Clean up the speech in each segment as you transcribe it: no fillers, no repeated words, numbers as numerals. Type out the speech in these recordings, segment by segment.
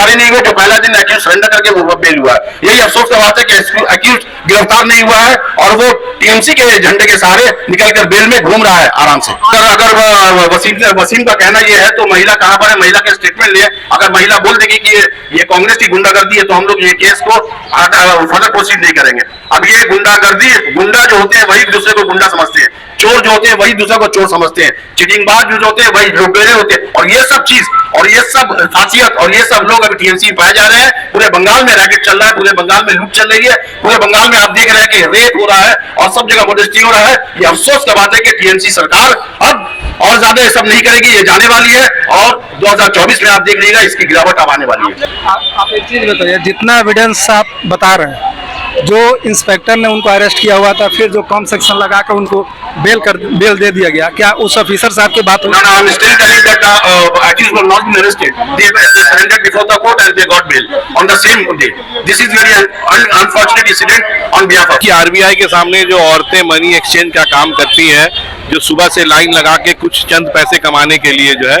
गिरफ्तारी नहीं हुई, जो पहला दिन एक्यूज सरेंडर करके वो बेल हुआ है। यही अफसोस की बात है कि एक्यूज गिरफ्तार नहीं हुआ है और वो टीएमसी के झंडे के सहारे निकलकर बेल में घूम रहा है आराम से। अगर वसीम का कहना ये है तो महिला कहां पर है, महिला के स्टेटमेंट लिए। अगर महिला बोल देगी कि ये कांग्रेस की गुंडागर्दी है तो हम लोग ये केस को फर्दर प्रोसीड नहीं करेंगे। अब ये गुंडागर्दी, गुंडा जो होते हैं वही दूसरे को गुंडा समझते हैं, चोर जो होते हैं वही दूसरे को चोर समझते हैं, चिटिंगबाज जो होते हैं वही लुटेरे होते हैं। और ये सब चीज और ये सब खासियत और ये सब लोग अभी टीएमसी में पाए जा रहे हैं। पूरे बंगाल में रैकेट चल रहा है, पूरे बंगाल में लूट चल रही है, पूरे बंगाल में आप देख रहे हैं कि रेप हो रहा है और सब जगह मोडेस्टी हो रहा है। ये अफसोस की बात है कि टीएमसी सरकार अब और ज्यादा ये सब नहीं करेगी, ये जाने वाली है और 2024 में आप देख लीजिएगा इसकी गिरावट अब आने वाली है। आप एक चीज बताइए, जितना एविडेंस आप बता रहे हैं, जो इंस्पेक्टर ने उनको अरेस्ट किया हुआ था, फिर जो कम सेक्शन लगाकर उनको बेल दे दिया गया, क्या उस ऑफिसर साहब की बात हुई? No, I'm still telling that accused were not been arrested. They surrendered before the court and they got bail on the same day. This is very unfortunate incident on behalf of. कि RBI के सामने जो औरतें money exchange का काम करती हैं, जो सुबह से लाइन लगा के कुछ चंद पैसे कमाने के लिए जो है,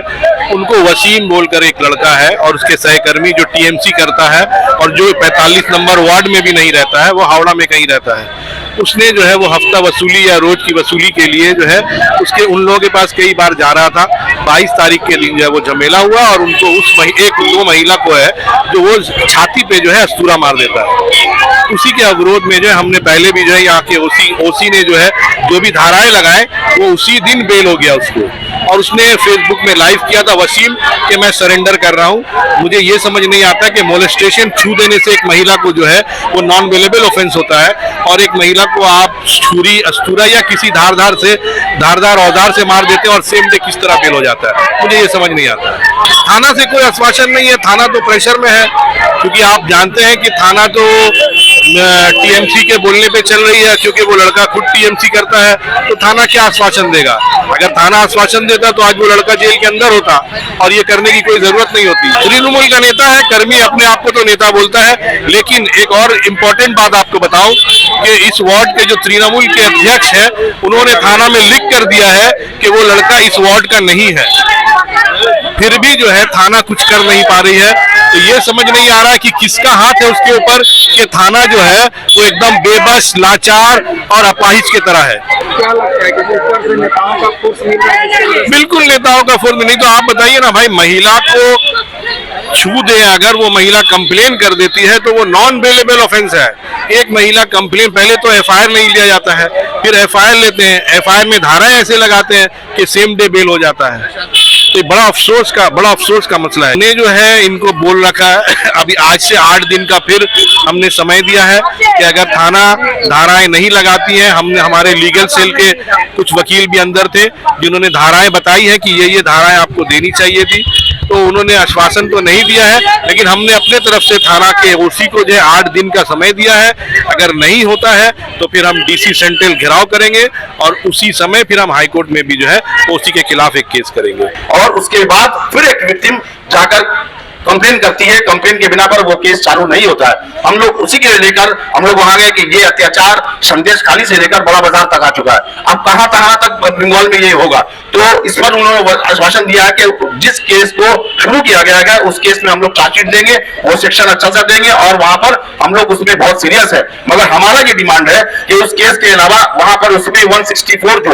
उनको वसीम बोलकर एक लड़का है और उसके सहकर्मी जो टीएमसी करता है और जो 45 नंबर वार्ड में भी नहीं रहता है, वो हावड़ा में कहीं रहता है, उसने जो है वो हफ्ता वसूली या रोज की वसूली के लिए जो है उसके उन लोगों के पास कई बार जा रहा था। 22 तारीख के दिन जो है वो झमेला हुआ और उनको उस दो महिला को है जो वो छाती पे जो है अस्तूरा मार देता है। उसी के अवरोध में जो है हमने पहले भी जो है यहाँ के ओसी ने जो है जो भी धाराएं लगाए वो उसी दिन बेल हो गया उसको, और उसने फेसबुक में लाइव किया था वसीम कि मैं सरेंडर कर रहा हूँ। मुझे ये समझ नहीं आता कि मोलेस्टेशन छू देने से एक महिला को जो है वो नॉन वेलेबल ऑफेंस होता है और एक महिला को आप छुरी, अस्तूरा या किसी धारदार औजार से मार देते हैं और सेम डे किस तरह बेल हो जाता है, मुझे ये समझ नहीं आता। थाना से कोई आश्वासन नहीं है, थाना तो प्रेशर में है, क्योंकि आप जानते हैं कि थाना तो टीएमसी के बोलने पे चल रही है, क्योंकि वो लड़का खुद टीएमसी करता है, तो थाना क्या आश्वासन देगा? अगर थाना आश्वासन देता तो आज वो लड़का जेल के अंदर होता और ये करने की कोई जरूरत नहीं होती। तृणमूल का नेता है, कर्मी अपने आप को तो नेता बोलता है, लेकिन एक और इम्पोर्टेंट बात आपको बताऊं कि इस वार्ड के जो तृणमूल के अध्यक्ष है, उन्होंने थाना में लिख कर दिया है कि वो लड़का इस वार्ड का नहीं है, फिर भी जो है थाना कुछ कर नहीं पा रही है। तो ये समझ नहीं आ रहा है कि किसका हाथ है उसके ऊपर, कि थाना जो है वो एकदम बेबस, लाचार और अपाहिज की तरह है। क्या लगता है कि ऊपर से नेताओं का फोर्स मिल रहा है? बिल्कुल नेताओं का फोर्स नहीं तो आप बताइए ना भाई, महिला को छू दे अगर वो महिला कंप्लेन कर देती है तो वो नॉन बेलेबल ऑफेंस है। एक महिला कंप्लेन, पहले तो एफआईआर नहीं लिया जाता है, फिर एफआईआर लेते हैं, एफआईआर में धाराएं ऐसे लगाते हैं कि सेम डे बेल हो जाता है। तो बड़ा अफसोस का मसला है। ने जो है इनको बोल रखा है अभी आज से 8 दिन का फिर हमने समय दिया है कि अगर थाना धाराएं नहीं लगाती हैं, हमने हमारे लीगल सेल के कुछ वकील भी अंदर थे जिन्होंने धाराएं बताई है कि ये धाराएं आपको देनी चाहिए थी, तो उन्होंने आश्वासन तो नहीं दिया है, लेकिन हमने अपने तरफ से थाना के ओसी को जो है 8 दिन का समय दिया है। अगर नहीं होता है तो फिर हम डीसी सेंट्रल घेराव करेंगे और उसी समय फिर हम हाईकोर्ट में भी जो है ओसी के खिलाफ एक केस करेंगे। और उसके बाद फिर एक विक्टिम जाकर कंप्लेन करती है, कंप्लेन के बिना पर वो केस चालू नहीं होता है। हम लोग उसी के लेकर हम लोग वहां गए कि ये अत्याचार संदेश खाली से लेकर बड़ा बाजार तक आ चुका है। अब कहां तक बंगाल में ये होगा, तो इस पर उन्होंने आश्वासन दिया है कि जिस केस को शुरू किया गया है उस केस में हम लोग चार्जशीट देंगे, वो सेक्शन अच्छा सा देंगे और वहां पर हम लोग उसमें बहुत सीरियस है। मगर हमारा ये डिमांड है कि उस केस के अलावा वहां पर उसमें 164 जो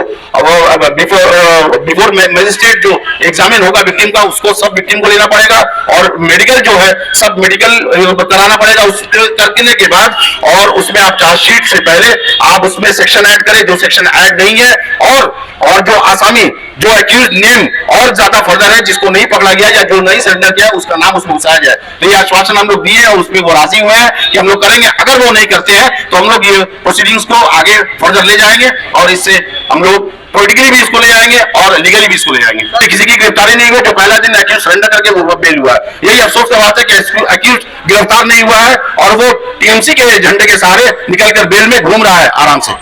बिफोर मैजिस्ट्रेट जो एग्जामिन होगा विक्टिम का, उसको सब विक्टिम को लेना पड़ेगा और मेडिकल जो है सब मेडिकल कराना पड़ेगा। उस करने के बाद और उसमें आप चार्जशीट से पहले आप उसमें सेक्शन ऐड करें जो सेक्शन ऐड नहीं है, और जो आसामी जो एक्यूज नेम और ज्यादा फर्दर है जिसको नहीं पकड़ा गया या जो नहीं सरेंडर किया उसका नाम उसमें घुसाया जाए। तो ये आश्वासन हम लोग दिए और उसमें वो राजी हुए हैं कि हम लोग करेंगे। अगर वो नहीं करते हैं तो हम लोग ये प्रोसीडिंग्स को आगे फर्दर ले जाएंगे और इससे हम लोग पॉलिटिकली भी इसको ले जाएंगे और लीगली भी इसको ले जाएंगे। किसी की गिरफ्तारी नहीं हुई, जो पहला दिन एक्यूज सरेंडर करके वो बेल हुआ है। यही अफसोस की बात है कि एक्यूज गिरफ्तार नहीं हुआ है और वो टीएमसी के झंडे के सहारे निकलकर बेल में घूम रहा है आराम से।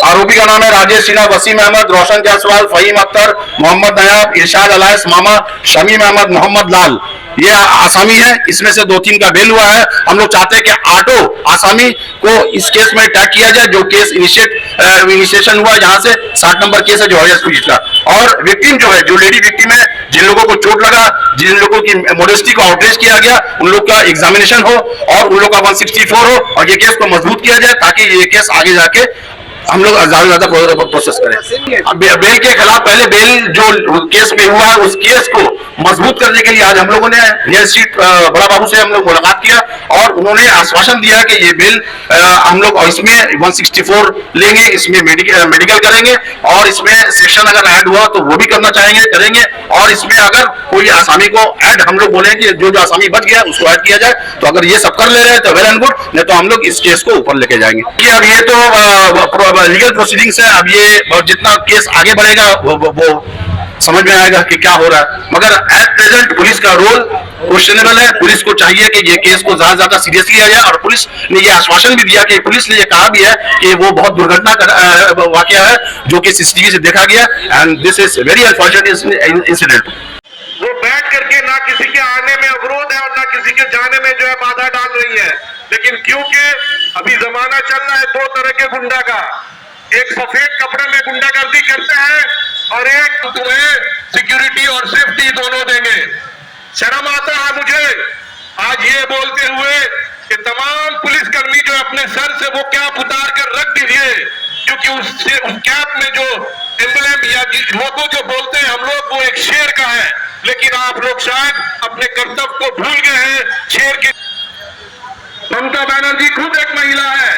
आरोपी का नाम है राजेश सिन्हा, वसीम अहमद, रोशन जायसवाल, फहीम अख्तर, मोहम्मद नयाब, इरशाद अलायस मामा, शमीम अहमद, मोहम्मद लाल, ये आसामी है। इसमें से 2-3 का बेल हुआ है। हम लोग चाहते हैं कि 8 आसामी को इस केस में टैग किया जाए, जो केस इनिशिएशन हुआ है, जहां से 60 नंबर केस है जो हाईएस्ट का, और विक्टिम जो है, जो लेडी विक्टिम है, जिन लोगों को चोट लगा, जिन लोगों की मोडेस्टी को आउटरीच किया गया, उन लोग का एग्जामिनेशन हो और उन लोग का 164 हो और ये केस को मजबूत किया जाए ताकि ये केस आगे जाके हम लोग ज्यादा प्रोसेस करें। अब बेल के खिलाफ पहले बेल जो केस में हुआ है उस केस को मजबूत करने के लिए आज हम लोगों ने रियल स्ट्रीट बड़ा बाबू से हम लोग मुलाकात किया और उन्होंने आश्वासन दिया कि ये बिल हम लोग इसमें 164 लेंगे, इसमें मेडिकल करेंगे और इसमें सेक्शन अगर ऐड हुआ तो वो भी करना चाहेंगे, करेंगे और इसमें अगर कोई आसामी को ऐड हम लोग बोले कि जो आसामी बच गया उसको ऐड किया जाए, तो अगर ये सब कर ले रहे हैं तो वेल एंड गुड, नहीं तो हम लोग इस केस को ऊपर लेके जाएंगे। कि अब ये तो लीगल प्रोसीडिंग्स है, अब ये जितना केस आगे बढ़ेगा वो समझ में आएगा कि क्या हो रहा है, मगर एट प्रेजेंट पुलिस का रोल क्वेश्चनेबल है। पुलिस को चाहिए कि ये केस को ज्यादा सीरियस लिया जाए और पुलिस ने ये आश्वासन भी दिया कि पुलिस ने ये कहा भी है कि वो बहुत दुर्घटना वाकया है जो कि सीसीटीवी से देखा गया and this is very unfortunate incident. वो बैठ करके ना किसी के आने में अवरोध है और ना किसी के जाने में जो है बाधा डाल रही है, लेकिन क्योंकि अभी जमाना चल रहा है दो तरह के गुंडा का, एक सफेद कपड़े में गुंडागर्दी करते हैं और एक तुम्हें सिक्योरिटी और सेफ्टी दोनों देंगे। शर्म आता है मुझे आज ये बोलते हुए कि तमाम पुलिसकर्मी जो अपने सर से वो कैप उतार कर रख दीजिए, क्योंकि उस कैप में जो एम्बलम या लोगों जो बोलते हैं हम लोग वो एक शेर का है, लेकिन आप लोग शायद अपने कर्तव्य को भूल गए हैं शेर के। ममता बनर्जी खुद एक महिला है,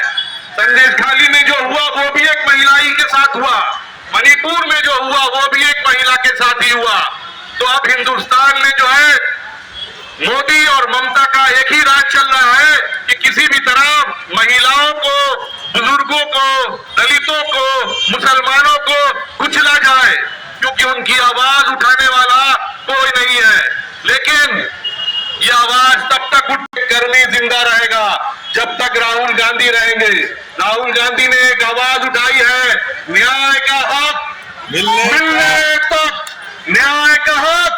संदेश खाली में जो हुआ वो भी एक महिला ही के साथ हुआ, मणिपुर में जो हुआ वो भी एक महिला के साथ ही हुआ। तो अब हिंदुस्तान में जो है मोदी और ममता का एक ही राज चल रहा है कि किसी भी तरह महिलाओं को, बुजुर्गों को, दलितों को, मुसलमानों को कुचला जाए, क्योंकि उनकी आवाज उठाने वाला कोई नहीं है। लेकिन ये आवाज तब तक उठकर जिंदा रहेगा जब तक राहुल गांधी रहेंगे। राहुल गांधी ने एक आवाज उठाई है, न्याय का हक मिलने तक, न्याय का हक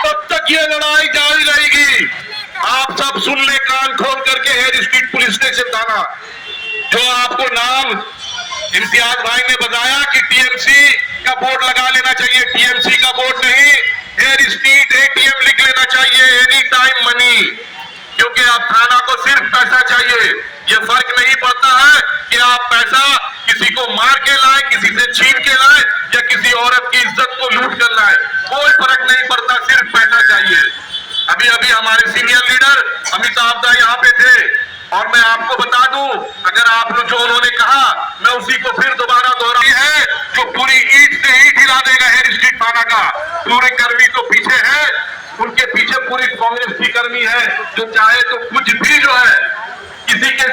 तब तक ये लड़ाई जारी रहेगी। आप सब सुन ले कान खोल करके, हेयर स्ट्रीट पुलिस स्टेशन थाना, जो आपको नाम इम्तियाज भाई ने बताया कि टीएमसी का बोर्ड लगा लेना चाहिए, टीएमसी का बोर्ड नहीं, हेयर स्ट्रीट एटीएम लिख लेना चाहिए, एनी टाइम मनी, क्योंकि आप थाना को सिर्फ पैसा चाहिए। ये फर्क नहीं पड़ता है कि आप पैसा किसी को मार के लाए, किसी से छीन के लाए या किसी औरत की इज्जत को लूट कर लाए, कोई फर्क नहीं पड़ता, सिर्फ पैसा चाहिए। अभी अभी हमारे सीनियर लीडर अमिताभ दा यहाँ पे थे और मैं आपको बता दूं, अगर आप जो उन्होंने कहा मैं उसी को फिर दोबारा दोहराई है, जो पूरी ईंट से ईंट हिला देगा हेयर स्ट्रीट थाना का। पूरे कर्मी तो पीछे है, उनके पीछे पूरी कांग्रेस की कर्मी है जो चाहे तो कुछ भी जो है किसी के